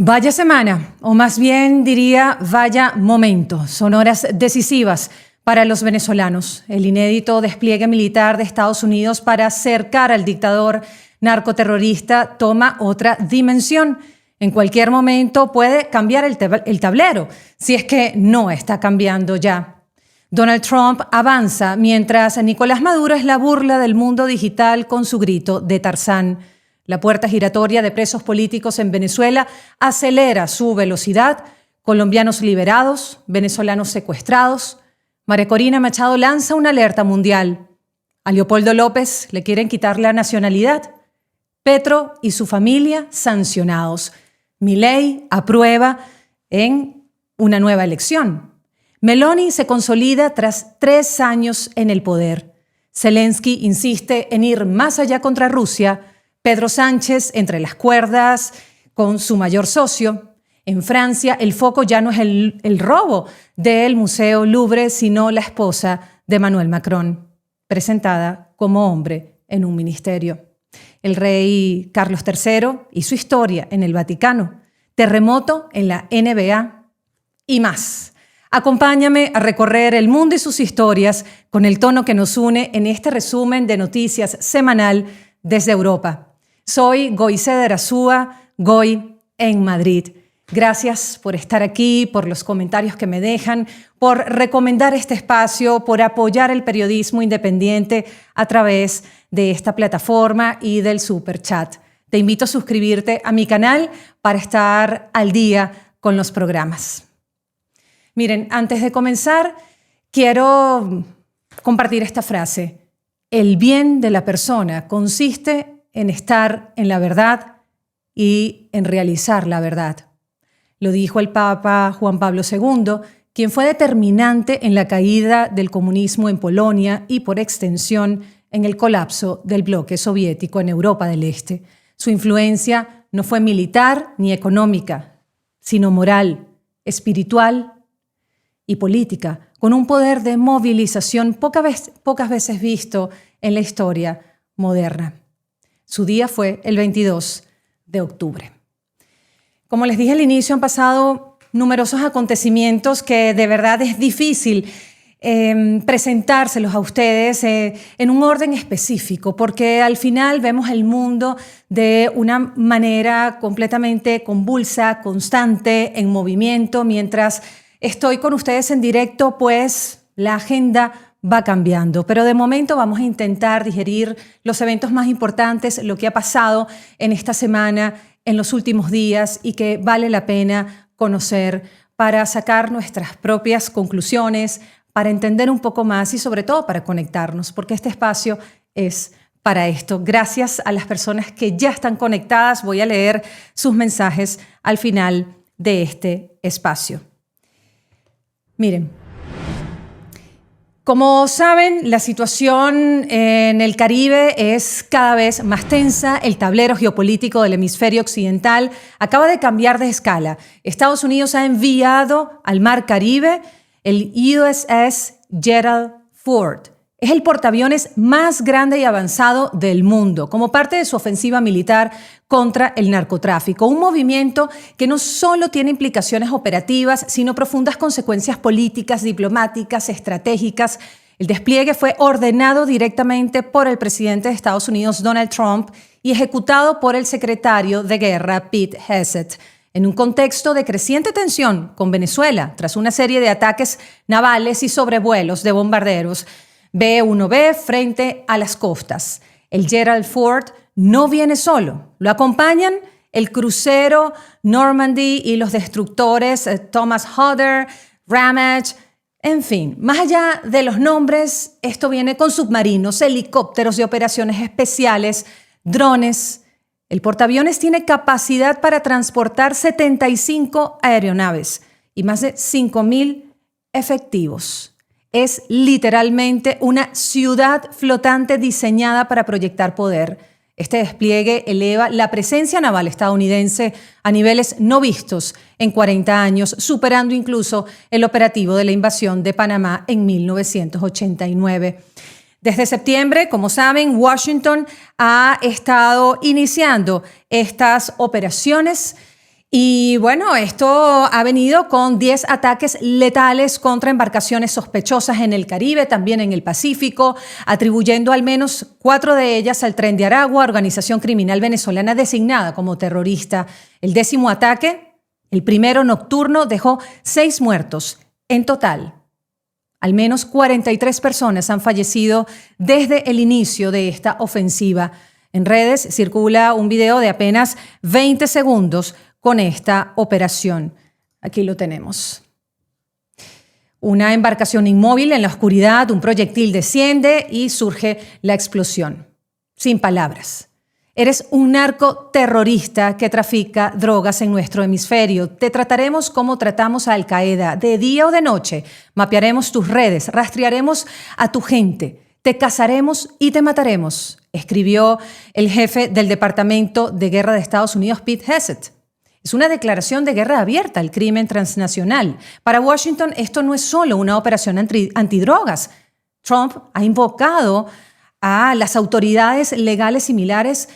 Vaya semana, o más bien diría vaya momento. Son horas decisivas para los venezolanos. El inédito despliegue militar de Estados Unidos para cercar al dictador narcoterrorista toma otra dimensión. En cualquier momento puede cambiar el tablero, si es que no está cambiando ya. Donald Trump avanza mientras Nicolás Maduro es la burla del mundo digital con su grito de Tarzán. La puerta giratoria de presos políticos en Venezuela acelera su velocidad. Colombianos liberados, venezolanos secuestrados. María Corina Machado lanza una alerta mundial. A Leopoldo López le quieren quitar la nacionalidad. Petro y su familia sancionados. Milei aprueba en una nueva elección. Meloni se consolida tras 3 años en el poder. Zelensky insiste en ir más allá contra Rusia. Pedro Sánchez entre las cuerdas con su mayor socio. En Francia, el foco ya no es el robo del Museo Louvre, sino la esposa de Emmanuel Macron, presentada como hombre en un ministerio. El rey Carlos III y su historia en el Vaticano, terremoto en la NBA y más. Acompáñame a recorrer el mundo y sus historias con el tono que nos une en este resumen de noticias semanal desde Europa. Soy Goiceder Azúa, Goy en Madrid. Gracias por estar aquí, por los comentarios que me dejan, por recomendar este espacio, por apoyar el periodismo independiente a través de esta plataforma y del Super Chat. Te invito a suscribirte a mi canal para estar al día con los programas. Miren, antes de comenzar, quiero compartir esta frase. El bien de la persona consiste en estar en la verdad y en realizar la verdad. Lo dijo el Papa Juan Pablo II, quien fue determinante en la caída del comunismo en Polonia y, por extensión, en el colapso del bloque soviético en Europa del Este. Su influencia no fue militar ni económica, sino moral, espiritual y política, con un poder de movilización pocas veces visto en la historia moderna. Su día fue el 22 de octubre. Como les dije al inicio, han pasado numerosos acontecimientos que de verdad es difícil presentárselos a ustedes en un orden específico, porque al final vemos el mundo de una manera completamente convulsa, constante, en movimiento. Mientras estoy con ustedes en directo, pues la agenda va cambiando, pero de momento vamos a intentar digerir los eventos más importantes, lo que ha pasado en esta semana, en los últimos días y que vale la pena conocer para sacar nuestras propias conclusiones, para entender un poco más y sobre todo para conectarnos, porque este espacio es para esto. Gracias a las personas que ya están conectadas. Voy a leer sus mensajes al final de este espacio. Miren. Como saben, la situación en el Caribe es cada vez más tensa. El tablero geopolítico del hemisferio occidental acaba de cambiar de escala. Estados Unidos ha enviado al Mar Caribe el USS Gerald Ford. Es el portaaviones más grande y avanzado del mundo, como parte de su ofensiva militar contra el narcotráfico. Un movimiento que no solo tiene implicaciones operativas, sino profundas consecuencias políticas, diplomáticas, estratégicas. El despliegue fue ordenado directamente por el presidente de Estados Unidos, Donald Trump, y ejecutado por el secretario de Guerra, Pete Hegseth, en un contexto de creciente tensión con Venezuela, tras una serie de ataques navales y sobrevuelos de bombarderos B-1B frente a las costas. El Gerald Ford no viene solo. Lo acompañan el crucero Normandy y los destructores Thomas Hodder, Ramage. En fin, más allá de los nombres, esto viene con submarinos, helicópteros de operaciones especiales, drones. El portaaviones tiene capacidad para transportar 75 aeronaves y más de 5.000 efectivos. Es literalmente una ciudad flotante diseñada para proyectar poder. Este despliegue eleva la presencia naval estadounidense a niveles no vistos en 40 años, superando incluso el operativo de la invasión de Panamá en 1989. Desde septiembre, como saben, Washington ha estado iniciando estas operaciones Y bueno, esto ha venido con 10 ataques letales contra embarcaciones sospechosas en el Caribe, también en el Pacífico, atribuyendo al menos 4 de ellas al Tren de Aragua, organización criminal venezolana designada como terrorista. El 10º ataque, el primero nocturno, dejó 6 muertos. En total, al menos 43 personas han fallecido desde el inicio de esta ofensiva. En redes circula un video de apenas 20 segundos con esta operación. Aquí lo tenemos. Una embarcación inmóvil en la oscuridad, un proyectil desciende y surge la explosión. Sin palabras. Eres un narcoterrorista que trafica drogas en nuestro hemisferio. Te trataremos como tratamos a Al Qaeda, de día o de noche. Mapearemos tus redes, rastrearemos a tu gente. Te cazaremos y te mataremos, escribió el jefe del Departamento de Guerra de Estados Unidos, Pete Hegseth. Es una declaración de guerra abierta al crimen transnacional. Para Washington, esto no es solo una operación antidrogas. Trump ha invocado a las autoridades legales similares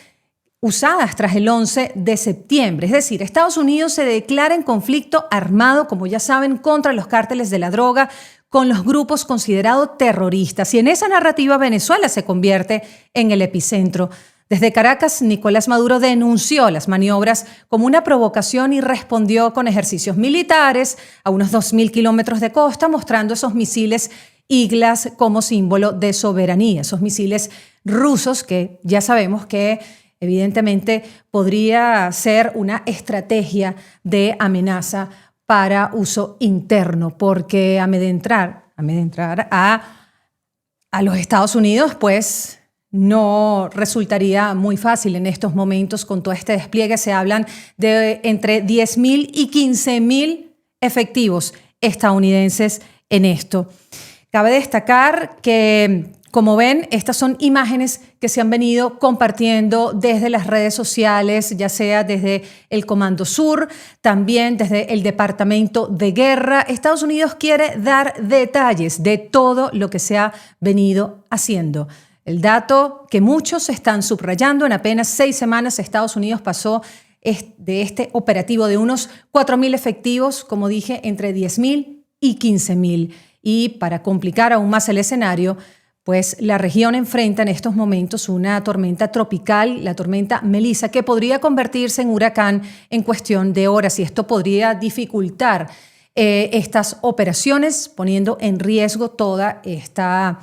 usadas tras el 11 de septiembre. Es decir, Estados Unidos se declara en conflicto armado, como ya saben, contra los cárteles de la droga, con los grupos considerados terroristas. Y en esa narrativa Venezuela se convierte en el epicentro. Desde Caracas, Nicolás Maduro denunció las maniobras como una provocación y respondió con ejercicios militares a unos 2.000 kilómetros de costa, mostrando esos misiles Iglas como símbolo de soberanía, esos misiles rusos que ya sabemos que evidentemente podría ser una estrategia de amenaza para uso interno, porque amedrentar a los Estados Unidos, pues no resultaría muy fácil en estos momentos con todo este despliegue. Se hablan de entre 10.000 y 15.000 efectivos estadounidenses en esto. Cabe destacar que, como ven, estas son imágenes que se han venido compartiendo desde las redes sociales, ya sea desde el Comando Sur, también desde el Departamento de Guerra. Estados Unidos quiere dar detalles de todo lo que se ha venido haciendo. El dato que muchos están subrayando: en apenas 6 semanas Estados Unidos pasó de este operativo de unos 4.000 efectivos, como dije, entre 10.000 y 15.000. Y para complicar aún más el escenario, pues la región enfrenta en estos momentos una tormenta tropical, la tormenta Melissa, que podría convertirse en huracán en cuestión de horas, y esto podría dificultar estas operaciones, poniendo en riesgo toda esta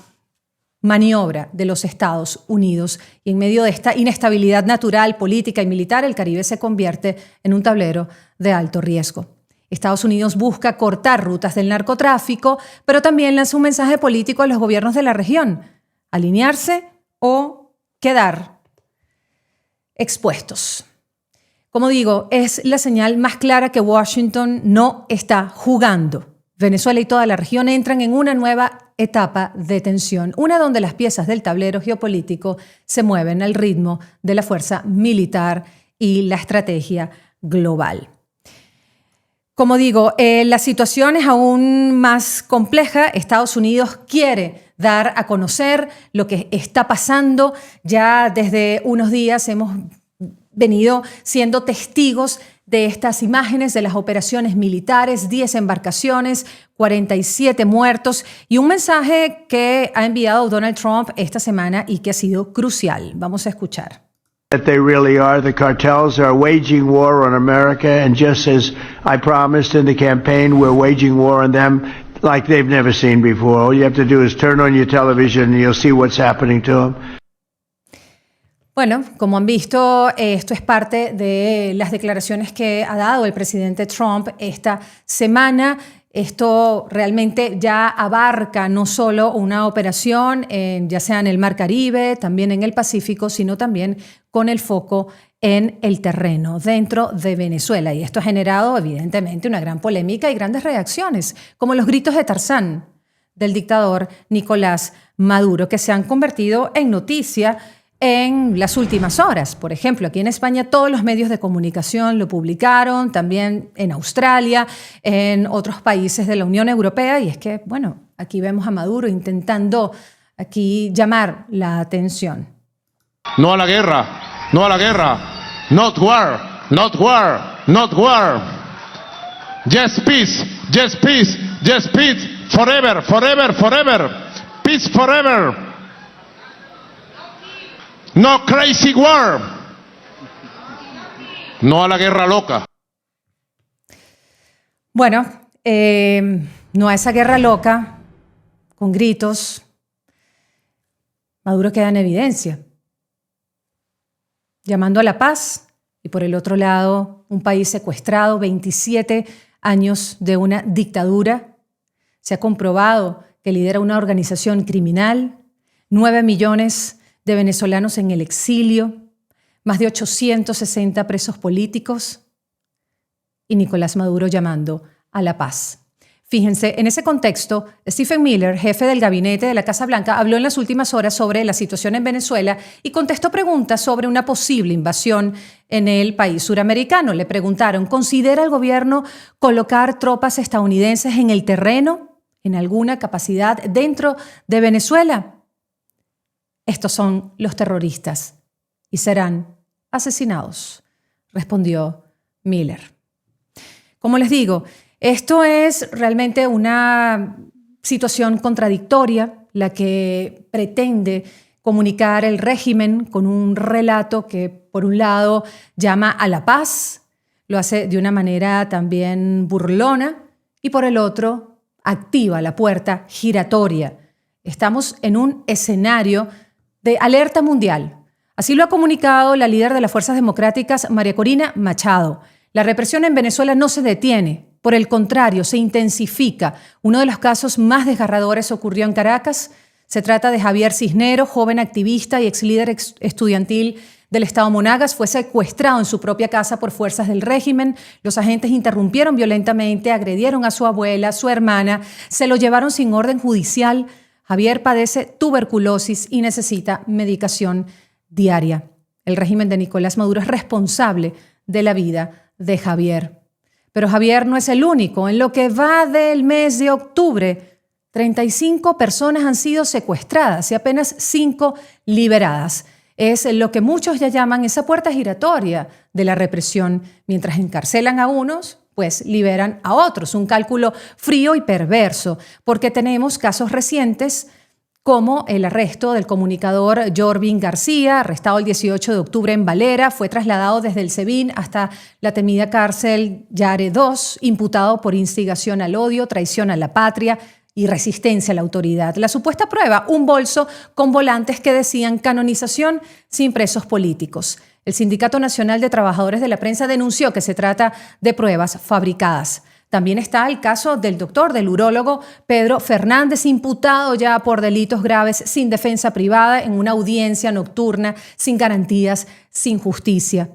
maniobra de los Estados Unidos. Y en medio de esta inestabilidad natural, política y militar, el Caribe se convierte en un tablero de alto riesgo. Estados Unidos busca cortar rutas del narcotráfico, pero también lanza un mensaje político a los gobiernos de la región: alinearse o quedar expuestos. Como digo, es la señal más clara que Washington no está jugando. Venezuela y toda la región entran en una nueva etapa de tensión, una donde las piezas del tablero geopolítico se mueven al ritmo de la fuerza militar y la estrategia global. Como digo, la situación es aún más compleja. Estados Unidos quiere dar a conocer lo que está pasando. Ya desde unos días hemos venido siendo testigos de estas imágenes de las operaciones militares: 10 embarcaciones, 47 muertos, y un mensaje que ha enviado Donald Trump esta semana y que ha sido crucial. Vamos a escuchar. That they really are. The cartels are waging war on America, and just as I promised in the campaign, we're waging war on them like they've never seen before. All you have to do is turn on your television and you'll see what's happening to them. Bueno, como han visto, esto es parte de las declaraciones que ha dado el presidente Trump esta semana. Esto realmente ya abarca no solo una operación, ya sea en el Mar Caribe, también en el Pacífico, sino también con el foco en el terreno dentro de Venezuela. Y esto ha generado, evidentemente, una gran polémica y grandes reacciones, como los gritos de Tarzán del dictador Nicolás Maduro, que se han convertido en noticia en las últimas horas. Por ejemplo, aquí en España todos los medios de comunicación lo publicaron, también en Australia, en otros países de la Unión Europea, y es que, bueno, aquí vemos a Maduro intentando aquí llamar la atención. No a la guerra, no a la guerra, not war, not war. not war. Yes, peace. Yes, peace. Yes, peace. Forever, forever, forever. Peace forever. No crazy war. No a la guerra loca. Bueno, no a esa guerra loca, con gritos. Maduro queda en evidencia, llamando a la paz, y por el otro lado, un país secuestrado, 27 años de una dictadura. Se ha comprobado que lidera una organización criminal, 9 millones de venezolanos en el exilio, más de 860 presos políticos, y Nicolás Maduro llamando a la paz. Fíjense, en ese contexto, Stephen Miller, jefe del gabinete de la Casa Blanca, habló en las últimas horas sobre la situación en Venezuela y contestó preguntas sobre una posible invasión en el país suramericano. Le preguntaron, ¿considera el gobierno colocar tropas estadounidenses en el terreno, en alguna capacidad dentro de Venezuela? Estos son los terroristas y serán asesinados, respondió Miller. Como les digo, esto es realmente una situación contradictoria, la que pretende comunicar el régimen con un relato que, por un lado, llama a la paz, lo hace de una manera también burlona, y por el otro, activa la puerta giratoria. Estamos en un escenario de alerta mundial. Así lo ha comunicado la líder de las Fuerzas Democráticas, María Corina Machado. La represión en Venezuela no se detiene. Por el contrario, se intensifica. Uno de los casos más desgarradores ocurrió en Caracas. Se trata de Javier Cisneros, joven activista y ex líder estudiantil del Estado Monagas. Fue secuestrado en su propia casa por fuerzas del régimen. Los agentes interrumpieron violentamente, agredieron a su abuela, a su hermana, se lo llevaron sin orden judicial. Javier padece tuberculosis y necesita medicación diaria. El régimen de Nicolás Maduro es responsable de la vida de Javier. Pero Javier no es el único. En lo que va del mes de octubre, 35 personas han sido secuestradas y apenas 5 liberadas. Es lo que muchos ya llaman esa puerta giratoria de la represión. Mientras encarcelan a unos, pues liberan a otros. Un cálculo frío y perverso, porque tenemos casos recientes como el arresto del comunicador Jorvin García, arrestado el 18 de octubre en Valera, fue trasladado desde el SEBIN hasta la temida cárcel Yare II, imputado por instigación al odio, traición a la patria y resistencia a la autoridad. La supuesta prueba, un bolso con volantes que decían canonización sin presos políticos. El Sindicato Nacional de Trabajadores de la Prensa denunció que se trata de pruebas fabricadas. También está el caso del urólogo Pedro Fernández, imputado ya por delitos graves sin defensa privada en una audiencia nocturna, sin garantías, sin justicia.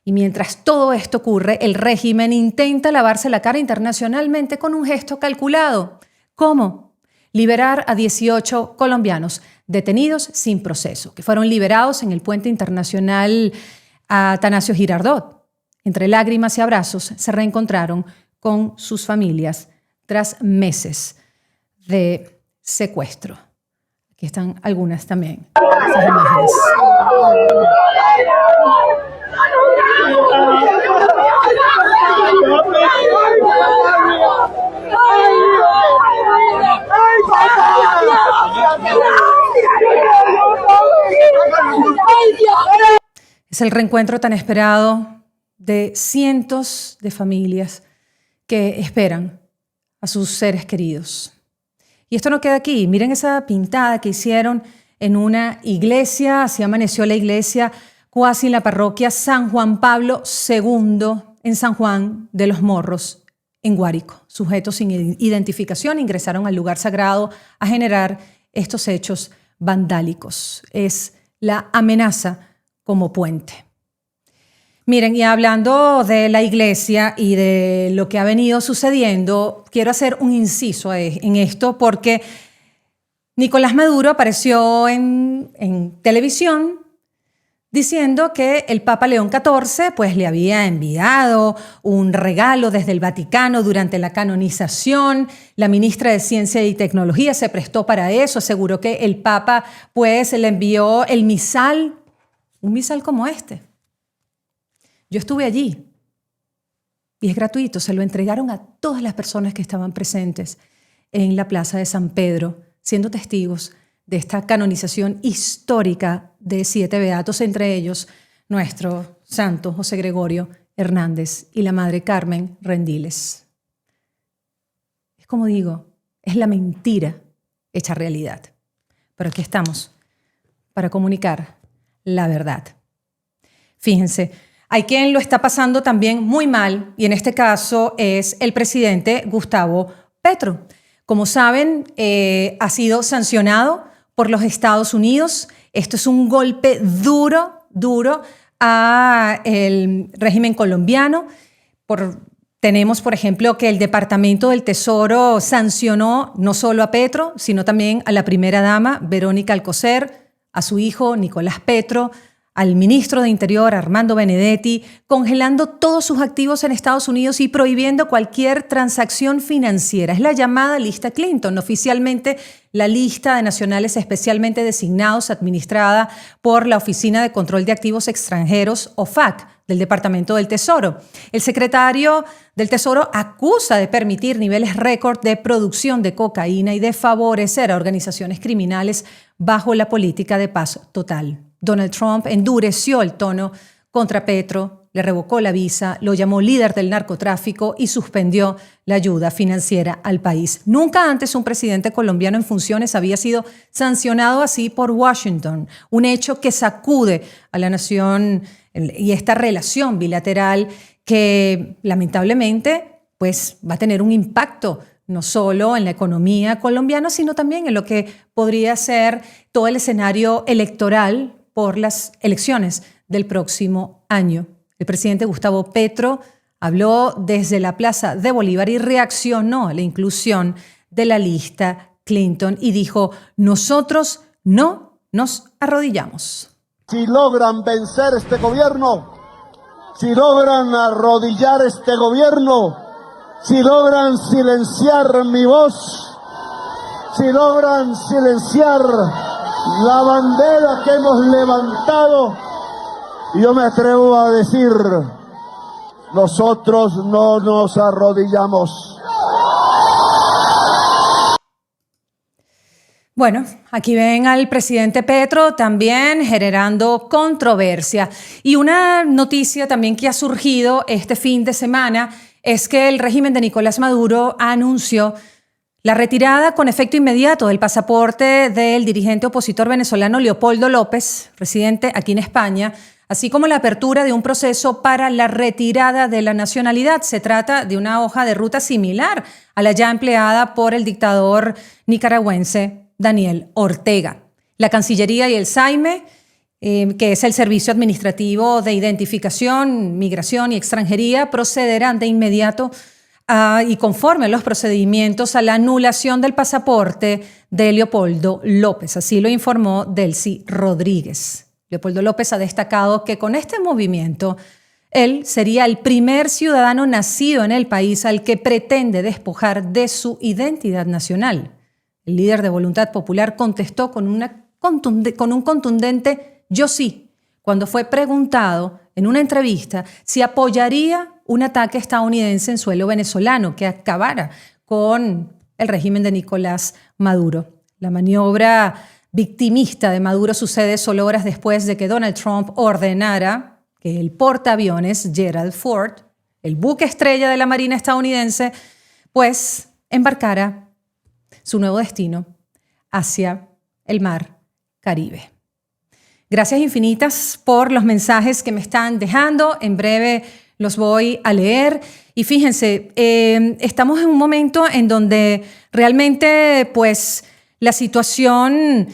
Y mientras todo esto ocurre, el régimen intenta lavarse la cara internacionalmente con un gesto calculado. ¿Cómo? Liberar a 18 colombianos detenidos sin proceso, que fueron liberados en el puente internacional Atanasio Girardot. Entre lágrimas y abrazos se reencontraron con sus familias tras meses de secuestro. Aquí están algunas también, esas imágenes. Es el reencuentro tan esperado de cientos de familias que esperan a sus seres queridos. Y esto no queda aquí. Miren esa pintada que hicieron en una iglesia. Así amaneció la iglesia cuasi en la parroquia San Juan Pablo II en San Juan de los Morros, en Guárico. Sujetos sin identificación ingresaron al lugar sagrado a generar estos hechos vandálicos. Es la amenaza como puente. Miren, y hablando de la iglesia y de lo que ha venido sucediendo, quiero hacer un inciso en esto porque Nicolás Maduro apareció en televisión diciendo que el Papa León XIV pues, le había enviado un regalo desde el Vaticano durante la canonización. La ministra de Ciencia y Tecnología se prestó para eso, aseguró que el Papa pues, le envió el misal, un misal como este. Yo estuve allí Y es gratuito, se lo entregaron a todas las personas que estaban presentes en la Plaza de San Pedro, siendo testigos de esta canonización histórica de 7 beatos, entre ellos nuestro santo José Gregorio Hernández y la Madre Carmen Rendiles. Es como digo, es la mentira hecha realidad. Pero aquí estamos para comunicar la verdad. Fíjense, hay quien lo está pasando también muy mal, y en este caso es el presidente Gustavo Petro. Como saben, ha sido sancionado por los Estados Unidos. Esto es un golpe duro al régimen colombiano. Tenemos, por ejemplo, que el Departamento del Tesoro sancionó no solo a Petro, sino también a la primera dama, Verónica Alcocer, a su hijo, Nicolás Petro, al ministro de Interior, Armando Benedetti, congelando todos sus activos en Estados Unidos y prohibiendo cualquier transacción financiera. Es la llamada lista Clinton, oficialmente la lista de nacionales especialmente designados, administrada por la Oficina de Control de Activos Extranjeros, OFAC, del Departamento del Tesoro. El secretario del Tesoro acusa de permitir niveles récord de producción de cocaína y de favorecer a organizaciones criminales bajo la política de paz total. Donald Trump endureció el tono contra Petro, le revocó la visa, lo llamó líder del narcotráfico y suspendió la ayuda financiera al país. Nunca antes un presidente colombiano en funciones había sido sancionado así por Washington, un hecho que sacude a la nación y esta relación bilateral que lamentablemente pues, va a tener un impacto no solo en la economía colombiana, sino también en lo que podría ser todo el escenario electoral por las elecciones del próximo año. El presidente Gustavo Petro habló desde la Plaza de Bolívar y reaccionó a la inclusión de la lista Clinton y dijo: nosotros no nos arrodillamos. Si logran vencer este gobierno, si logran arrodillar este gobierno, si logran silenciar mi voz, si logran silenciar la bandera que hemos levantado, yo me atrevo a decir, nosotros no nos arrodillamos. Bueno, aquí ven al presidente Petro también generando controversia. Y una noticia también que ha surgido este fin de semana es que el régimen de Nicolás Maduro anunció la retirada con efecto inmediato del pasaporte del dirigente opositor venezolano Leopoldo López, residente aquí en España, así como la apertura de un proceso para la retirada de la nacionalidad. Se trata de una hoja de ruta similar a la ya empleada por el dictador nicaragüense Daniel Ortega. La Cancillería y el SAIME, que es el Servicio Administrativo de Identificación, Migración y Extranjería, procederán de inmediato y conforme a los procedimientos a la anulación del pasaporte de Leopoldo López. Así lo informó Delcy Rodríguez. Leopoldo López ha destacado que con este movimiento él sería el primer ciudadano nacido en el país al que pretende despojar de su identidad nacional. El líder de Voluntad Popular contestó con un contundente «yo sí», cuando fue preguntado en una entrevista si apoyaría un ataque estadounidense en suelo venezolano que acabara con el régimen de Nicolás Maduro. La maniobra victimista de Maduro sucede solo horas después de que Donald Trump ordenara que el portaaviones Gerald Ford, el buque estrella de la Marina estadounidense, pues embarcara su nuevo destino hacia el mar Caribe. Gracias infinitas por los mensajes que me están dejando. En breve los voy a leer. Y fíjense, estamos en un momento en donde realmente pues, la situación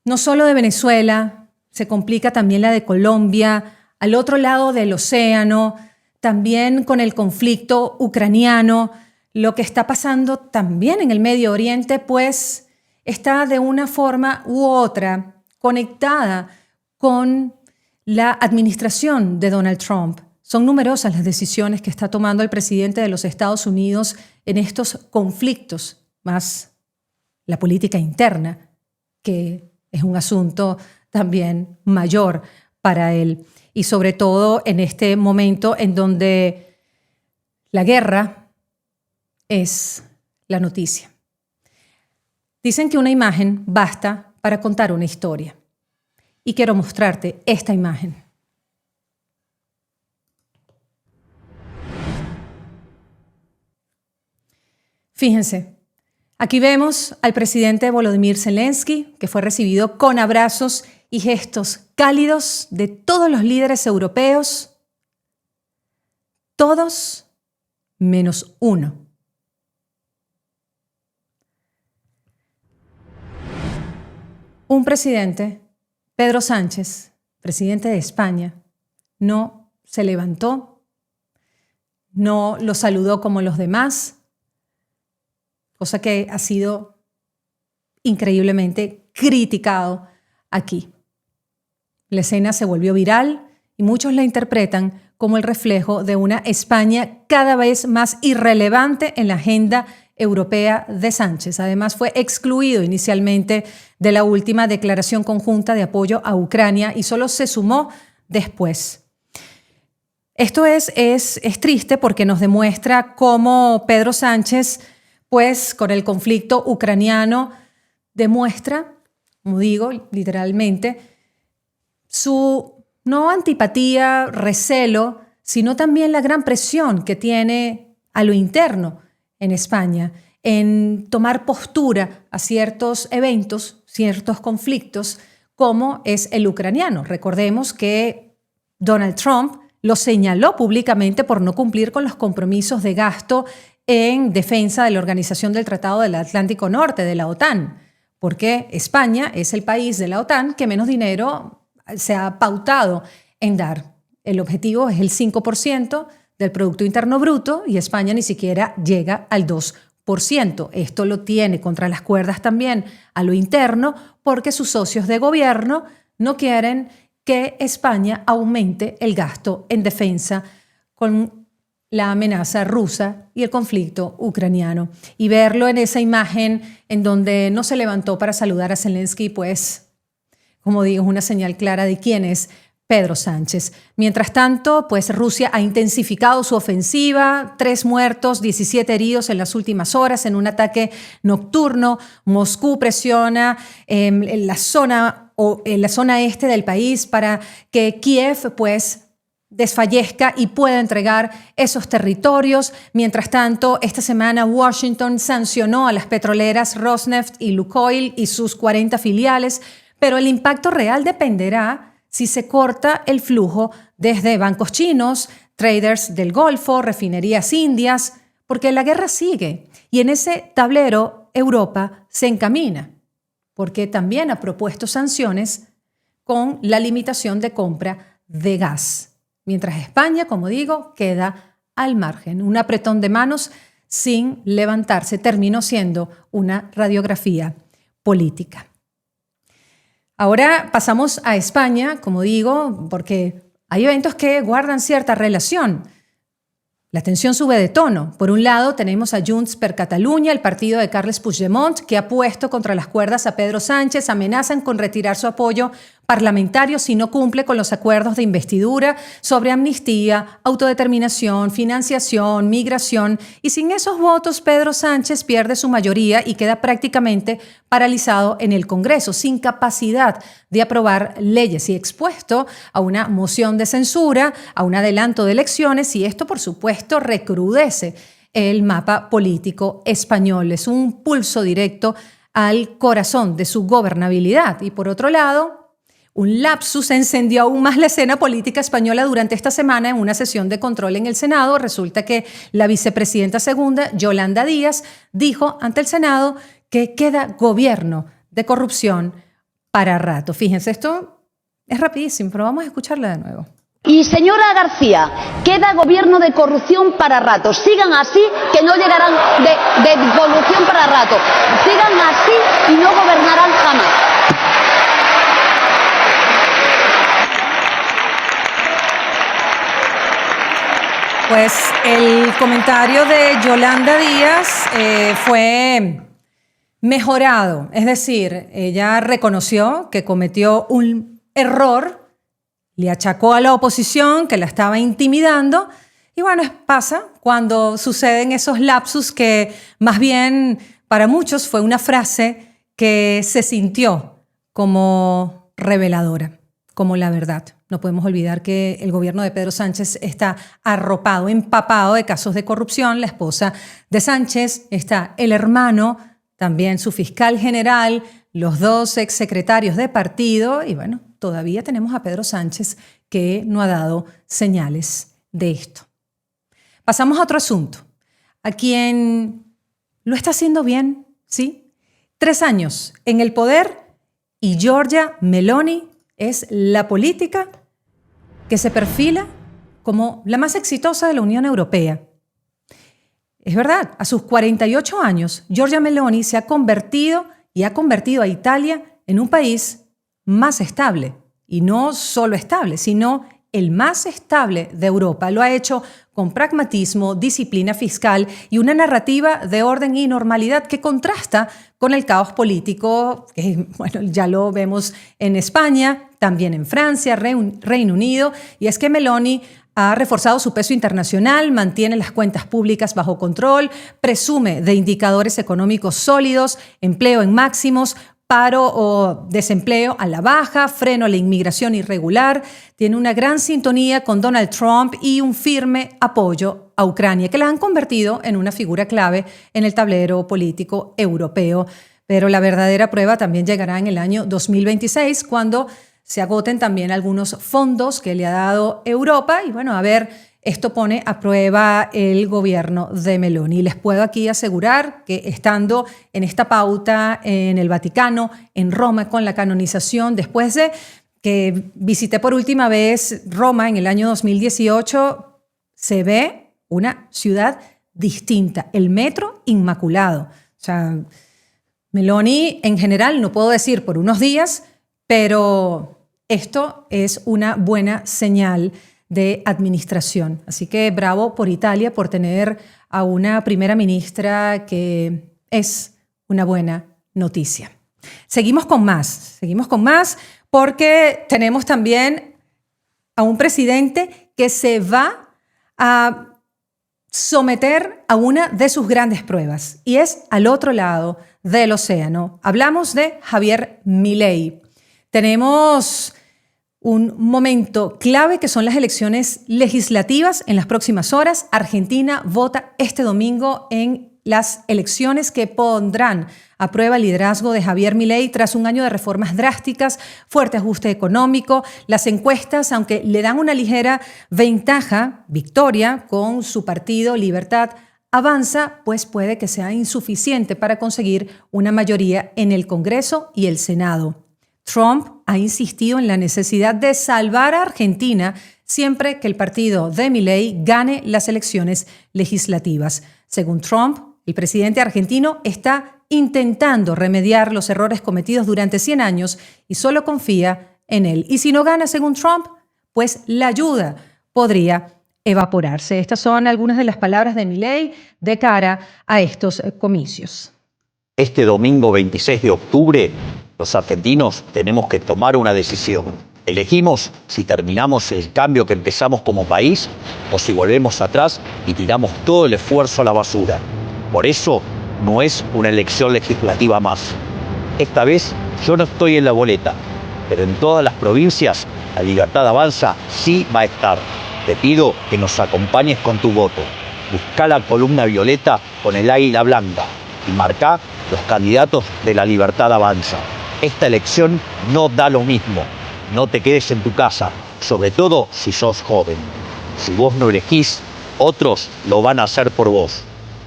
no solo de Venezuela, se complica también la de Colombia, al otro lado del océano, también con el conflicto ucraniano. Lo que está pasando también en el Medio Oriente, pues, está de una forma u otra conectada con la administración de Donald Trump. Son numerosas las decisiones que está tomando el presidente de los Estados Unidos en estos conflictos, más la política interna, que es un asunto también mayor para él. Y sobre todo en este momento en donde La guerra es la noticia. Dicen que una imagen basta para contar una historia. Y quiero mostrarte esta imagen. Fíjense, aquí vemos al presidente Volodymyr Zelensky, que fue recibido con abrazos y gestos cálidos de todos los líderes europeos, todos menos uno. Un presidente, Pedro Sánchez, presidente de España, no se levantó, no lo saludó como los demás, cosa que ha sido increíblemente criticado aquí. La escena se volvió viral y muchos la interpretan como el reflejo de una España cada vez más irrelevante en la agenda europea de Sánchez. Además, fue excluido inicialmente de la última declaración conjunta de apoyo a Ucrania y solo se sumó después. Esto es triste porque nos demuestra cómo Pedro Sánchez, pues con el conflicto ucraniano, demuestra, como digo, literalmente, su no antipatía, recelo, sino también la gran presión que tiene a lo interno en España, en tomar postura a ciertos eventos, ciertos conflictos, como es el ucraniano. Recordemos que Donald Trump lo señaló públicamente por no cumplir con los compromisos de gasto en defensa de la Organización del Tratado del Atlántico Norte, de la OTAN, porque España es el país de la OTAN que menos dinero se ha pautado en dar. El objetivo es el 5% del Producto Interno Bruto y España ni siquiera llega al 2%. Esto lo tiene contra las cuerdas también a lo interno porque sus socios de gobierno no quieren que España aumente el gasto en defensa con la amenaza rusa y el conflicto ucraniano. Y verlo en esa imagen en donde no se levantó para saludar a Zelensky, pues, como digo, es una señal clara de quién es Pedro Sánchez. Mientras tanto, pues Rusia ha intensificado su ofensiva, 3 muertos, 17 heridos en las últimas horas en un ataque nocturno. Moscú presiona en la zona este del país para que Kiev, pues, desfallezca y pueda entregar esos territorios. Mientras tanto, esta semana Washington sancionó a las petroleras Rosneft y Lukoil y sus 40 filiales, pero el impacto real dependerá si se corta el flujo desde bancos chinos, traders del Golfo, refinerías indias, porque la guerra sigue y en ese tablero Europa se encamina, porque también ha propuesto sanciones con la limitación de compra de gas. Mientras España, como digo, queda al margen. Un apretón de manos sin levantarse terminó siendo una radiografía política. Ahora pasamos a España, como digo, porque hay eventos que guardan cierta relación. La tensión sube de tono. Por un lado, tenemos a Junts per Catalunya, el partido de Carles Puigdemont, que ha puesto contra las cuerdas a Pedro Sánchez, amenazan con retirar su apoyo parlamentario si no cumple con los acuerdos de investidura sobre amnistía, autodeterminación, financiación, migración. Y sin esos votos, Pedro Sánchez pierde su mayoría y queda prácticamente paralizado en el Congreso, sin capacidad de aprobar leyes y expuesto a una moción de censura, a un adelanto de elecciones, y esto, por supuesto, recrudece el mapa político español. Es un pulso directo al corazón de su gobernabilidad. Y por otro lado, un lapsus encendió aún más la escena política española durante esta semana en una sesión de control en el Senado. Resulta que la vicepresidenta segunda, Yolanda Díaz, dijo ante el Senado que queda gobierno de corrupción para rato. Fíjense, esto es rapidísimo, pero vamos a escucharla de nuevo. Y señora García, queda gobierno de corrupción para rato. Sigan así, que no llegarán de corrupción para rato. Sigan así y no gobernarán jamás. Pues el comentario de Yolanda Díaz fue mejorado. Es decir, ella reconoció que cometió un error, le achacó a la oposición que la estaba intimidando Y bueno, pasa cuando suceden esos lapsus que más bien para muchos fue una frase que se sintió como reveladora, como la verdad. No podemos olvidar que el gobierno de Pedro Sánchez está arropado, empapado de casos de corrupción. La esposa de Sánchez, está el hermano, también su fiscal general, los dos exsecretarios de partido y bueno, todavía tenemos a Pedro Sánchez que no ha dado señales de esto. Pasamos a otro asunto, a quien lo está haciendo bien, ¿sí? 3 años en el poder y Giorgia Meloni es la política que se perfila como la más exitosa de la Unión Europea. Es verdad, a sus 48 años, Giorgia Meloni se ha convertido y ha convertido a Italia en un país más estable. Y no solo estable, sino el más estable de Europa. Lo ha hecho con pragmatismo, disciplina fiscal y una narrativa de orden y normalidad que contrasta con el caos político, que bueno, ya lo vemos en España, también en Francia, Reino Unido. Y es que Meloni ha reforzado su peso internacional, mantiene las cuentas públicas bajo control, presume de indicadores económicos sólidos, empleo en máximos, paro o desempleo a la baja, freno a la inmigración irregular, tiene una gran sintonía con Donald Trump y un firme apoyo a Ucrania, que la han convertido en una figura clave en el tablero político europeo. Pero la verdadera prueba también llegará en el año 2026, cuando se agoten también algunos fondos que le ha dado Europa. Y bueno, a ver, esto pone a prueba el gobierno de Meloni. Les puedo aquí asegurar que estando en esta pauta en el Vaticano, en Roma, con la canonización, después de que visité por última vez Roma en el año 2018, se ve una ciudad distinta, el metro inmaculado. O sea, Meloni en general, no puedo decir por unos días, pero esto es una buena señal de administración. Así que bravo por Italia por tener a una primera ministra que es una buena noticia. Seguimos con más porque tenemos también a un presidente que se va a someter a una de sus grandes pruebas y es al otro lado del océano. Hablamos de Javier Milei. Tenemos un momento clave que son las elecciones legislativas en las próximas horas. Argentina vota este domingo en las elecciones que pondrán a prueba el liderazgo de Javier Milei tras un año de reformas drásticas, fuerte ajuste económico. Las encuestas, aunque le dan una ligera victoria con su partido Libertad Avanza, pues puede que sea insuficiente para conseguir una mayoría en el Congreso y el Senado. Trump ha insistido en la necesidad de salvar a Argentina siempre que el partido de Milei gane las elecciones legislativas. Según Trump, el presidente argentino está intentando remediar los errores cometidos durante 100 años y solo confía en él. Y si no gana, según Trump, pues la ayuda podría evaporarse. Estas son algunas de las palabras de Milei de cara a estos comicios. Este domingo 26 de octubre, los argentinos tenemos que tomar una decisión. Elegimos si terminamos el cambio que empezamos como país o si volvemos atrás y tiramos todo el esfuerzo a la basura. Por eso no es una elección legislativa más. Esta vez yo no estoy en la boleta, pero en todas las provincias la Libertad Avanza sí va a estar. Te pido que nos acompañes con tu voto. Buscá la columna violeta con el águila blanca y marcá los candidatos de la Libertad Avanza. Esta elección no da lo mismo. No te quedes en tu casa, sobre todo si sos joven. Si vos no elegís, otros lo van a hacer por vos.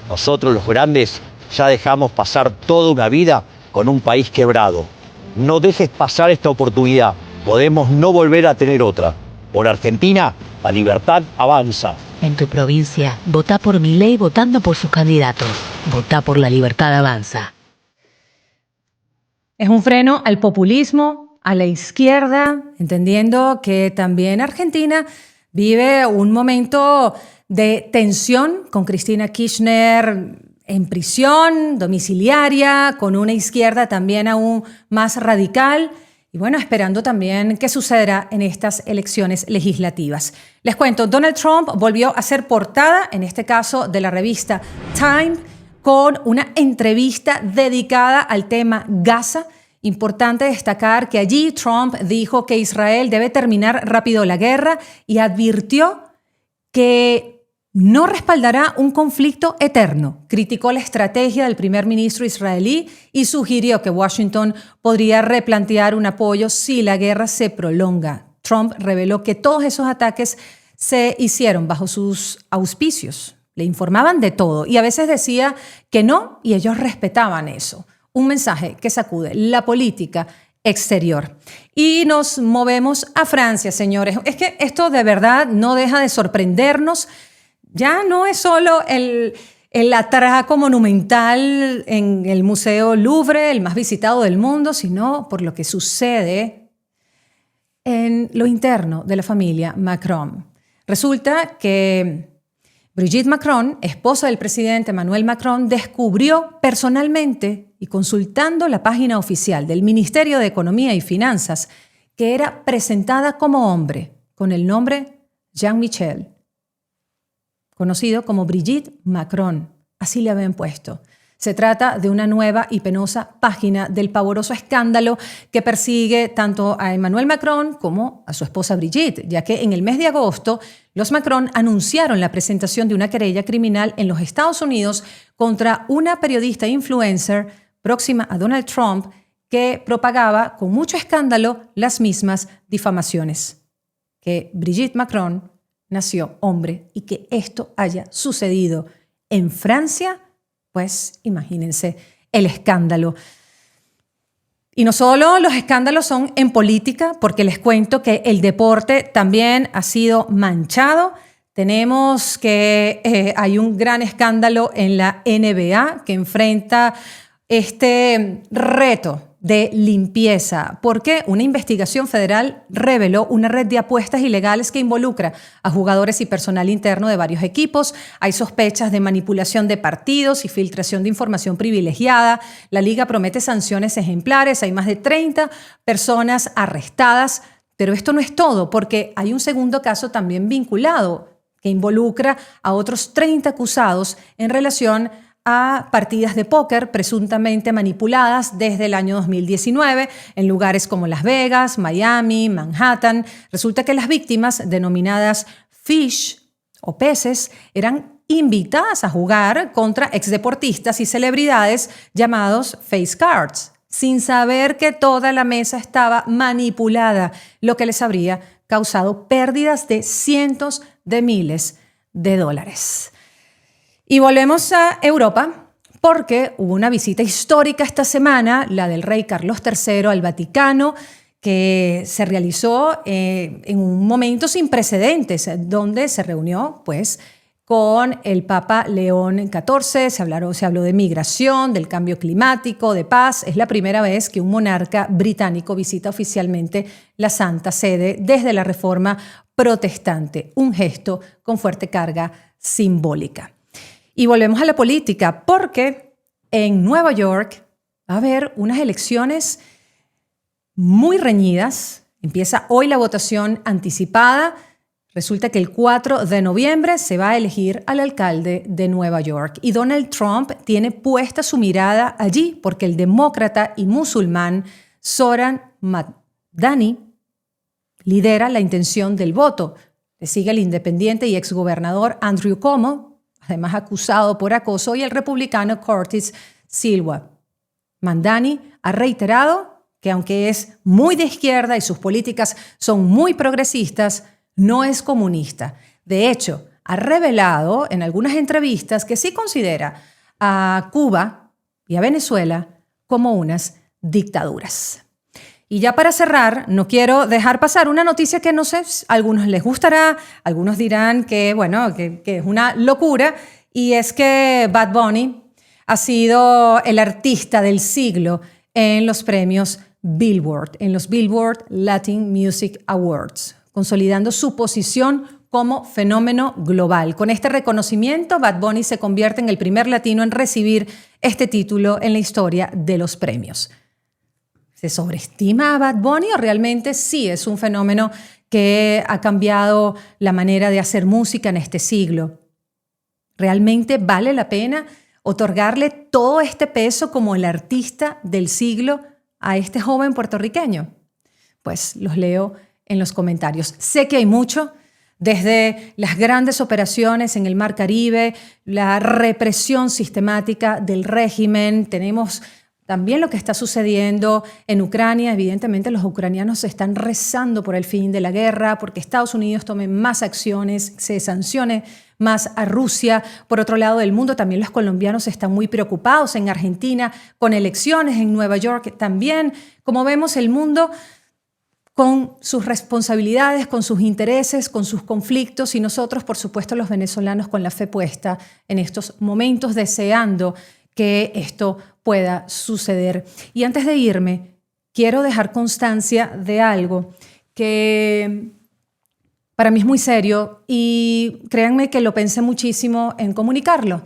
Nosotros los grandes ya dejamos pasar toda una vida con un país quebrado. No dejes pasar esta oportunidad. Podemos no volver a tener otra. Por Argentina, la Libertad Avanza. En tu provincia, votá por Milei votando por sus candidatos. Votá por la Libertad Avanza. Es un freno al populismo, a la izquierda, entendiendo que también Argentina vive un momento de tensión con Cristina Kirchner en prisión domiciliaria, con una izquierda también aún más radical. Y bueno, esperando también qué sucederá en estas elecciones legislativas. Les cuento, Donald Trump volvió a ser portada, en este caso de la revista Time, con una entrevista dedicada al tema Gaza. Importante destacar que allí Trump dijo que Israel debe terminar rápido la guerra y advirtió que no respaldará un conflicto eterno. Criticó la estrategia del primer ministro israelí y sugirió que Washington podría replantear un apoyo si la guerra se prolonga. Trump reveló que todos esos ataques se hicieron bajo sus auspicios. Le informaban de todo y a veces decía que no y ellos respetaban eso. Un mensaje que sacude la política exterior. Y nos movemos a Francia, señores. Es que esto de verdad no deja de sorprendernos. Ya no es solo el atraco monumental en el Museo Louvre, el más visitado del mundo, sino por lo que sucede en lo interno de la familia Macron. Resulta que Brigitte Macron, esposa del presidente Emmanuel Macron, descubrió personalmente y consultando la página oficial del Ministerio de Economía y Finanzas que era presentada como hombre, con el nombre Jean-Michel, conocido como Brigitte Macron. Así le habían puesto. Se trata de una nueva y penosa página del pavoroso escándalo que persigue tanto a Emmanuel Macron como a su esposa Brigitte, ya que en el mes de agosto los Macron anunciaron la presentación de una querella criminal en los Estados Unidos contra una periodista influencer próxima a Donald Trump que propagaba con mucho escándalo las mismas difamaciones. Que Brigitte Macron nació hombre y que esto haya sucedido en Francia, pues imagínense el escándalo. Y no solo los escándalos son en política, porque les cuento que el deporte también ha sido manchado. Tenemos que hay un gran escándalo en la NBA que enfrenta este reto de limpieza, porque una investigación federal reveló una red de apuestas ilegales que involucra a jugadores y personal interno de varios equipos. Hay sospechas de manipulación de partidos y filtración de información privilegiada. La liga promete sanciones ejemplares. Hay más de 30 personas arrestadas. Pero esto no es todo, porque hay un segundo caso también vinculado que involucra a otros 30 acusados en relación a partidas de póker presuntamente manipuladas desde el año 2019 en lugares como Las Vegas, Miami, Manhattan. Resulta que las víctimas, denominadas fish o peces, eran invitadas a jugar contra exdeportistas y celebridades llamados face cards, sin saber que toda la mesa estaba manipulada, lo que les habría causado pérdidas de cientos de miles de dólares. Y volvemos a Europa porque hubo una visita histórica esta semana, la del rey Carlos III al Vaticano, que se realizó en un momento sin precedentes, donde se reunió pues, con el Papa León XIV, se habló de migración, del cambio climático, de paz. Es la primera vez que un monarca británico visita oficialmente la Santa Sede desde la Reforma Protestante, un gesto con fuerte carga simbólica. Y volvemos a la política, porque en Nueva York va a haber unas elecciones muy reñidas. Empieza hoy la votación anticipada. Resulta que el 4 de noviembre se va a elegir al alcalde de Nueva York. Y Donald Trump tiene puesta su mirada allí porque el demócrata y musulmán Zohran Mamdani lidera la intención del voto. Le sigue el independiente y exgobernador Andrew Cuomo, además acusado por acoso, y el republicano Curtis Sliwa. Mamdani ha reiterado que aunque es muy de izquierda y sus políticas son muy progresistas, no es comunista. De hecho, ha revelado en algunas entrevistas que sí considera a Cuba y a Venezuela como unas dictaduras. Y ya para cerrar, no quiero dejar pasar una noticia que no sé, a algunos les gustará, algunos dirán que, bueno, que es una locura, y es que Bad Bunny ha sido el artista del siglo en los premios Billboard, en los Billboard Latin Music Awards, consolidando su posición como fenómeno global. Con este reconocimiento, Bad Bunny se convierte en el primer latino en recibir este título en la historia de los premios. ¿Se sobreestima a Bad Bunny o realmente sí es un fenómeno que ha cambiado la manera de hacer música en este siglo? ¿Realmente vale la pena otorgarle todo este peso como el artista del siglo a este joven puertorriqueño? Pues los leo en los comentarios. Sé que hay mucho, desde las grandes operaciones en el Mar Caribe, la represión sistemática del régimen, tenemos también lo que está sucediendo en Ucrania. Evidentemente los ucranianos están rezando por el fin de la guerra, porque Estados Unidos tome más acciones, se sancione más a Rusia. Por otro lado del mundo, también los colombianos están muy preocupados en Argentina, con elecciones en Nueva York también. Como vemos, el mundo con sus responsabilidades, con sus intereses, con sus conflictos, y nosotros, por supuesto, los venezolanos con la fe puesta en estos momentos, deseando que esto pueda suceder. Y antes de irme, quiero dejar constancia de algo que para mí es muy serio y créanme que lo pensé muchísimo en comunicarlo,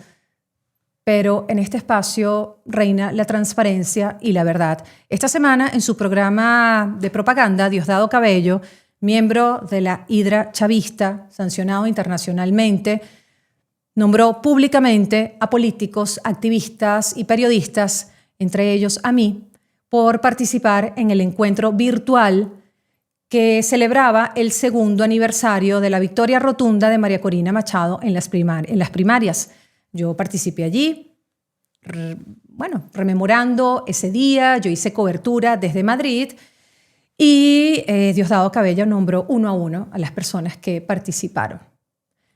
pero en este espacio reina la transparencia y la verdad. Esta semana, en su programa de propaganda, Diosdado Cabello, miembro de la Hidra Chavista, sancionado internacionalmente, nombró públicamente a políticos, activistas y periodistas, entre ellos a mí, por participar en el encuentro virtual que celebraba el 2º aniversario de la victoria rotunda de María Corina Machado en las primarias. Yo participé allí, rememorando ese día. Yo hice cobertura desde Madrid y Diosdado Cabello nombró uno a uno a las personas que participaron.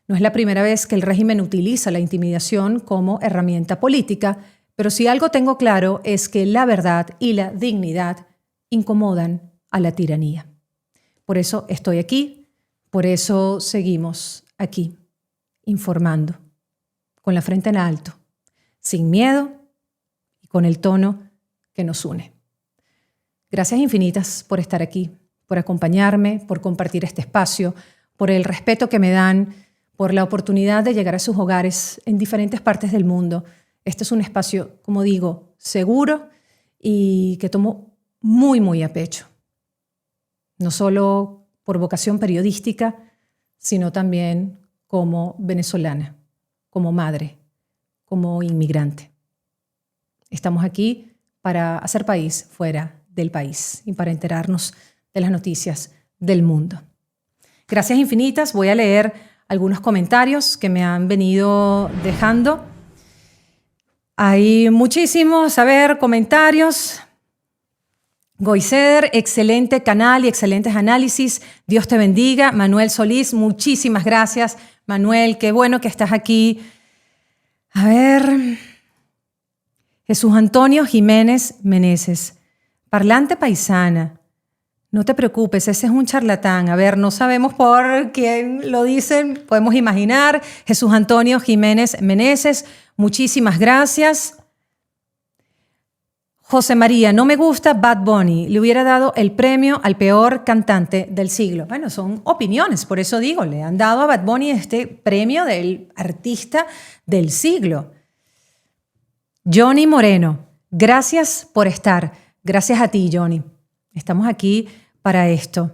No es la primera vez que el régimen utiliza la intimidación como herramienta política, pero si algo tengo claro es que la verdad y la dignidad incomodan a la tiranía. Por eso estoy aquí, por eso seguimos aquí, informando, con la frente en alto, sin miedo y con el tono que nos une. Gracias infinitas por estar aquí, por acompañarme, por compartir este espacio, por el respeto que me dan, por la oportunidad de llegar a sus hogares en diferentes partes del mundo. Este es un espacio, como digo, seguro y que tomo muy, muy a pecho. No solo por vocación periodística, sino también como venezolana, como madre, como inmigrante. Estamos aquí para hacer país fuera del país y para enterarnos de las noticias del mundo. Gracias infinitas. Voy a leer algunos comentarios que me han venido dejando. Hay muchísimos, comentarios. Goicer, excelente canal y excelentes análisis. Dios te bendiga. Manuel Solís, muchísimas gracias. Manuel, qué bueno que estás aquí. A ver. Jesús Antonio Jiménez Meneses. Parlante paisana. No te preocupes, ese es un charlatán. A ver, no sabemos por quién lo dicen, podemos imaginar. Jesús Antonio Jiménez Meneses, muchísimas gracias. José María, no me gusta Bad Bunny, le hubiera dado el premio al peor cantante del siglo. Bueno, son opiniones, por eso digo, le han dado a Bad Bunny este premio del artista del siglo. Johnny Moreno, gracias por estar. Gracias a ti, Johnny. Estamos aquí para esto.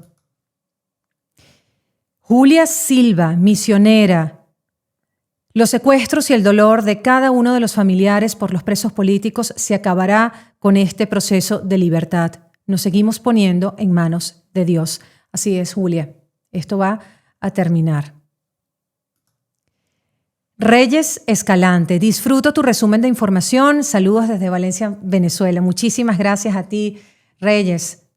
Julia Silva, misionera. Los secuestros y el dolor de cada uno de los familiares por los presos políticos se acabará con este proceso de libertad. Nos seguimos poniendo en manos de Dios. Así es, Julia. Esto va a terminar. Reyes Escalante, disfruto tu resumen de información. Saludos desde Valencia, Venezuela. Muchísimas gracias a ti, Reyes.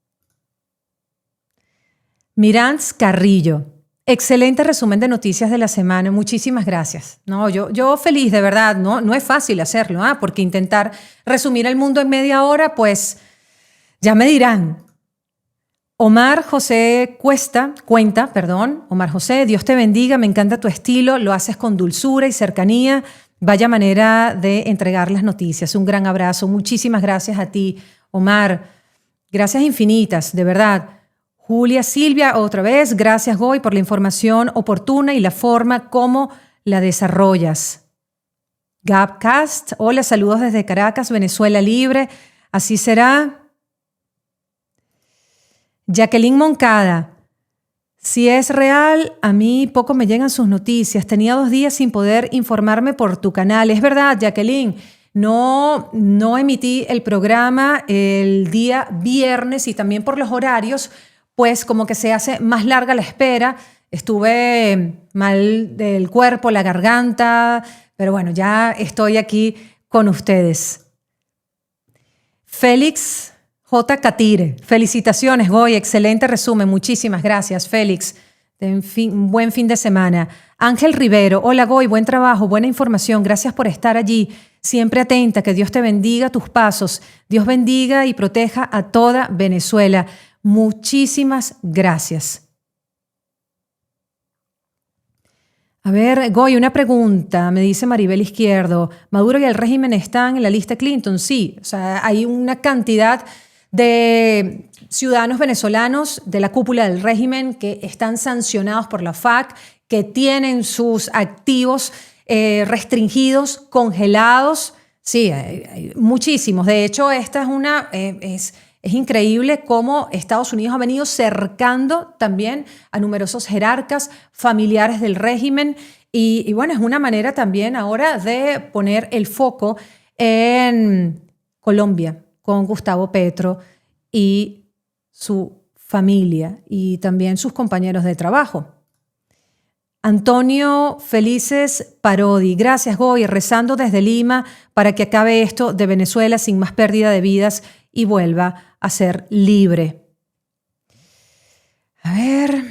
Mirans Carrillo, excelente resumen de noticias de la semana. Muchísimas gracias. No, yo feliz, de verdad. No es fácil hacerlo, porque intentar resumir el mundo en media hora, pues ya me dirán. Omar José Omar José, Dios te bendiga, me encanta tu estilo, lo haces con dulzura y cercanía. Vaya manera de entregar las noticias. Un gran abrazo. Muchísimas gracias a ti, Omar. Gracias infinitas, de verdad. Julia Silvia, otra vez, gracias Goy por la información oportuna y la forma como la desarrollas. Gabcast, hola, saludos desde Caracas, Venezuela libre. Así será. Jacqueline Moncada. Si es real, a mí poco me llegan sus noticias. Tenía 2 días sin poder informarme por tu canal. Es verdad, Jacqueline. No emití el programa el día viernes y también por los horarios, pues como que se hace más larga la espera. Estuve mal del cuerpo, la garganta, pero bueno, ya estoy aquí con ustedes. Félix J. Catire, felicitaciones, Goy, excelente resumen, muchísimas gracias, Félix. Buen fin de semana. Ángel Rivero, hola Goy, buen trabajo, buena información, gracias por estar allí, siempre atenta, que Dios te bendiga tus pasos, Dios bendiga y proteja a toda Venezuela. Muchísimas gracias. A ver, Goy, una pregunta, me dice Maribel Izquierdo. ¿Maduro y el régimen están en la lista Clinton? Sí, o sea, hay una cantidad de ciudadanos venezolanos de la cúpula del régimen que están sancionados por la FARC, que tienen sus activos restringidos, congelados. Sí, hay muchísimos. De hecho, esta es es increíble cómo Estados Unidos ha venido cercando también a numerosos jerarcas familiares del régimen y bueno, es una manera también ahora de poner el foco en Colombia con Gustavo Petro y su familia y también sus compañeros de trabajo. Antonio Felices Parodi, gracias Goy, rezando desde Lima para que acabe esto de Venezuela sin más pérdida de vidas y vuelva a ser libre. A ver,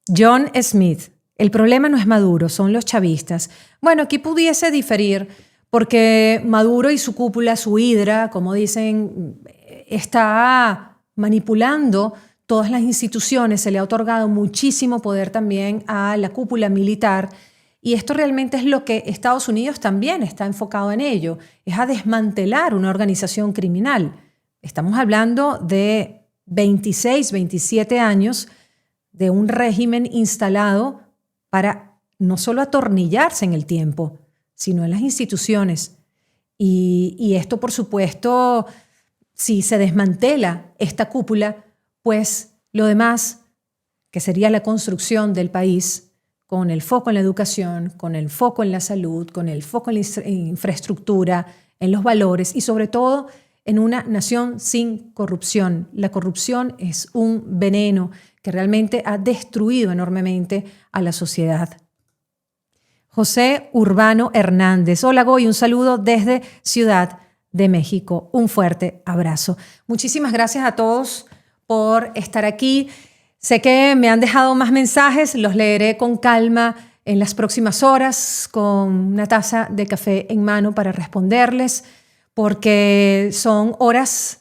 John Smith, el problema no es Maduro, son los chavistas. Bueno, aquí pudiese diferir porque Maduro y su cúpula, su hidra, como dicen, está manipulando todas las instituciones, se le ha otorgado muchísimo poder también a la cúpula militar y esto realmente es lo que Estados Unidos también está enfocado en ello, es a desmantelar una organización criminal. Estamos hablando de 26, 27 años de un régimen instalado para no solo atornillarse en el tiempo, sino en las instituciones. Y esto, por supuesto, si se desmantela esta cúpula, pues lo demás, que sería la construcción del país, con el foco en la educación, con el foco en la salud, con el foco en la infraestructura, en los valores y sobre todo en una nación sin corrupción. La corrupción es un veneno que realmente ha destruido enormemente a la sociedad. José Urbano Hernández. Hola Goy, un saludo desde Ciudad de México. Un fuerte abrazo. Muchísimas gracias a todos por estar aquí. Sé que me han dejado más mensajes, los leeré con calma en las próximas horas con una taza de café en mano para responderles, porque son horas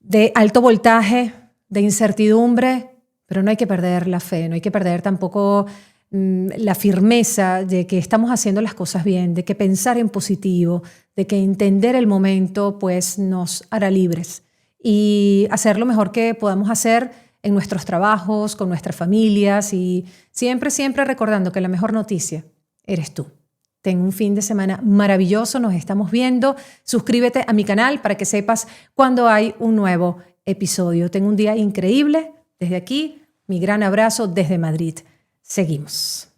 de alto voltaje, de incertidumbre, pero no hay que perder la fe, no hay que perder tampoco la firmeza de que estamos haciendo las cosas bien, de que pensar en positivo, de que entender el momento pues nos hará libres y hacer lo mejor que podamos hacer en nuestros trabajos, con nuestras familias y siempre, siempre recordando que la mejor noticia eres tú. Ten un fin de semana maravilloso, nos estamos viendo. Suscríbete a mi canal para que sepas cuando hay un nuevo episodio. Ten un día increíble. Desde aquí, mi gran abrazo desde Madrid. Seguimos.